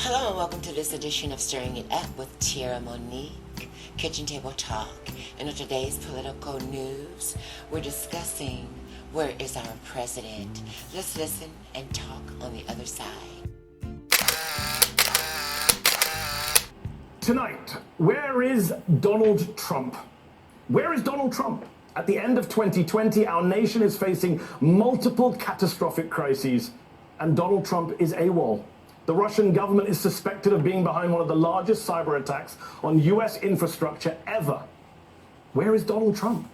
Hello and welcome to this edition of Stirring It Up with Tierra Monique, Kitchen Table Talk. And on today's political news, we're discussing where is our president. Let's listen and talk on the other side. Tonight, where is Donald Trump? Where is Donald Trump? At the end of 2020, our nation is facing multiple catastrophic crises, and Donald Trump is AWOL. The Russian government is suspected of being behind one of the largest cyber attacks on US infrastructure ever. Where is Donald Trump?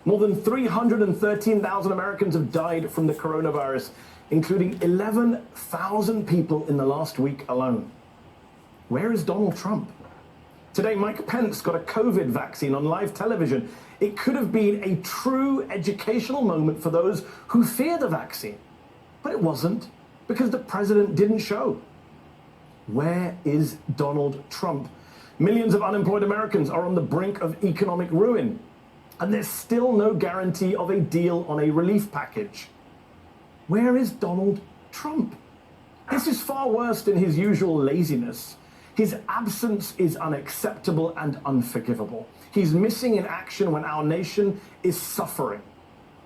More than 313,000 Americans have died from the coronavirus, including 11,000 people in the last week alone. Where is Donald Trump? Today, Mike Pence got a COVID vaccine on live television. It could have been a true educational moment for those who fear the vaccine, but it wasn't, because the president didn't show. Where is Donald Trump? Millions of unemployed Americans are on the brink of economic ruin, and there's still no guarantee of a deal on a relief package. Where is Donald Trump? This is far worse than his usual laziness. His absence is unacceptable and unforgivable. He's missing in action when our nation is suffering.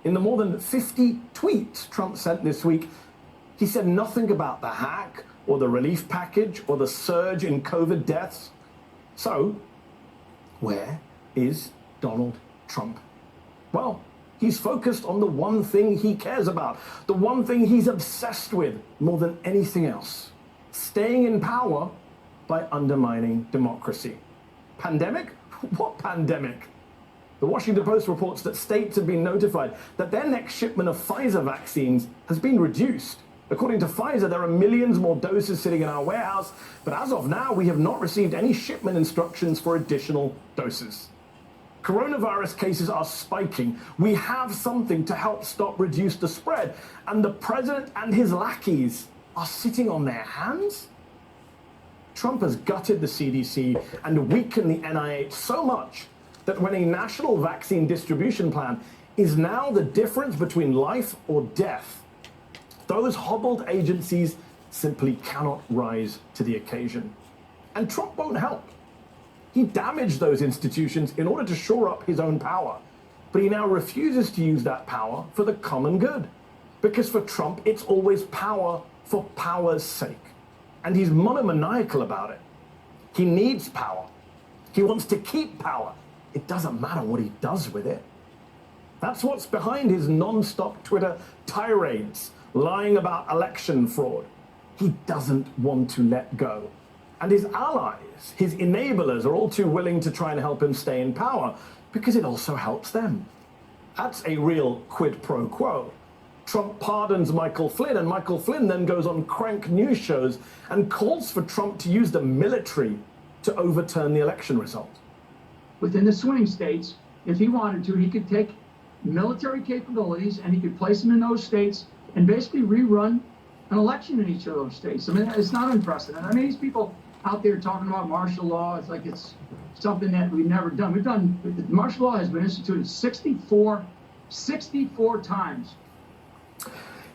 In the more than 50 tweets Trump sent this week, he said nothing about the hack or the relief package or the surge in COVID deaths. So, where is Donald Trump? Well, he's focused on the one thing he cares about, the one thing he's obsessed with more than anything else: staying in power by undermining democracy. Pandemic? What pandemic? The Washington Post reports that states have been notified that their next shipment of Pfizer vaccines has been reduced. According to Pfizer, there are millions more doses sitting in our warehouse, but as of now, we have not received any shipment instructions for additional doses. Coronavirus cases are spiking. We have something to help reduce the spread, and the president and his lackeys are sitting on their hands? Trump has gutted the CDC and weakened the NIH so much that when a national vaccine distribution plan is now the difference between life or death, those hobbled agencies simply cannot rise to the occasion. And Trump won't help. He damaged those institutions in order to shore up his own power, but he now refuses to use that power for the common good. Because for Trump, it's always power for power's sake. And he's monomaniacal about it. He needs power. He wants to keep power. It doesn't matter what he does with it. That's what's behind his non-stop Twitter tirades, lying about election fraud. He doesn't want to let go. And his allies, his enablers, are all too willing to try and help him stay in power because it also helps them. That's a real quid pro quo. Trump pardons Michael Flynn, and Michael Flynn then goes on crank news shows and calls for Trump to use the military to overturn the election result. Within the swing states, if he wanted to, he could take military capabilities and he could place them in those states and basically rerun an election in each of those states. I mean, it's not unprecedented. I mean, these people out there talking about martial law, it's like it's something that we've never done. Martial law has been instituted 64 times.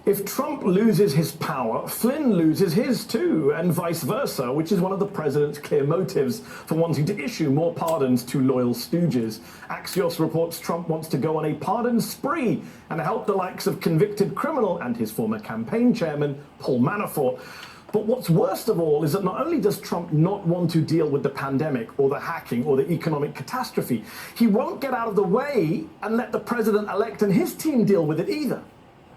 If Trump loses his power, Flynn loses his too, and vice versa, which is one of the president's clear motives for wanting to issue more pardons to loyal stooges. Axios reports Trump wants to go on a pardon spree and help the likes of convicted criminal and his former campaign chairman, Paul Manafort. But what's worst of all is that not only does Trump not want to deal with the pandemic or the hacking or the economic catastrophe, he won't get out of the way and let the president-elect and his team deal with it either.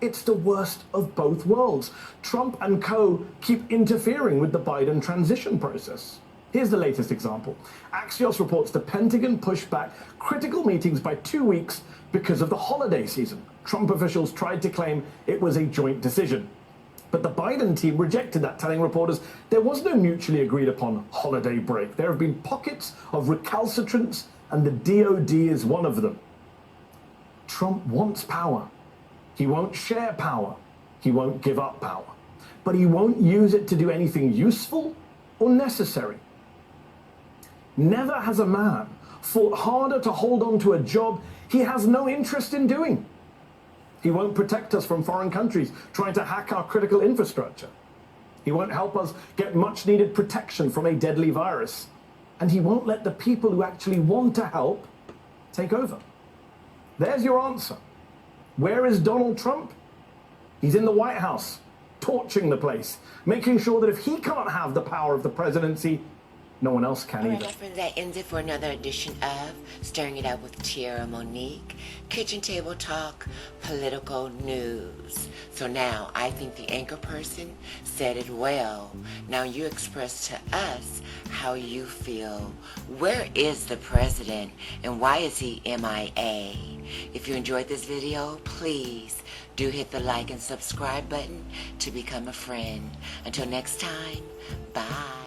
It's the worst of both worlds. Trump and co. keep interfering with the Biden transition process. Here's the latest example. Axios reports the Pentagon pushed back critical meetings by 2 weeks because of the holiday season. Trump officials tried to claim it was a joint decision. But the Biden team rejected that, telling reporters there was no mutually agreed upon holiday break. There have been pockets of recalcitrance, and the DOD is one of them. Trump wants power. He won't share power. He won't give up power. But he won't use it to do anything useful or necessary. Never has a man fought harder to hold on to a job he has no interest in doing. He won't protect us from foreign countries trying to hack our critical infrastructure. He won't help us get much needed protection from a deadly virus. And he won't let the people who actually want to help take over. There's your answer. Where is Donald Trump? He's in the White House, torching the place, making sure that if he can't have the power of the presidency, no one else can All right, either. my friends, that ends it for another edition of Stirring It Up with Tiara Monique, Kitchen Table Talk, Political News. So now, I think the anchor person said it well. Now you express to us how you feel. Where is the president and why is he MIA? If you enjoyed this video, please do hit the like and subscribe button to become a friend. Until next time, bye.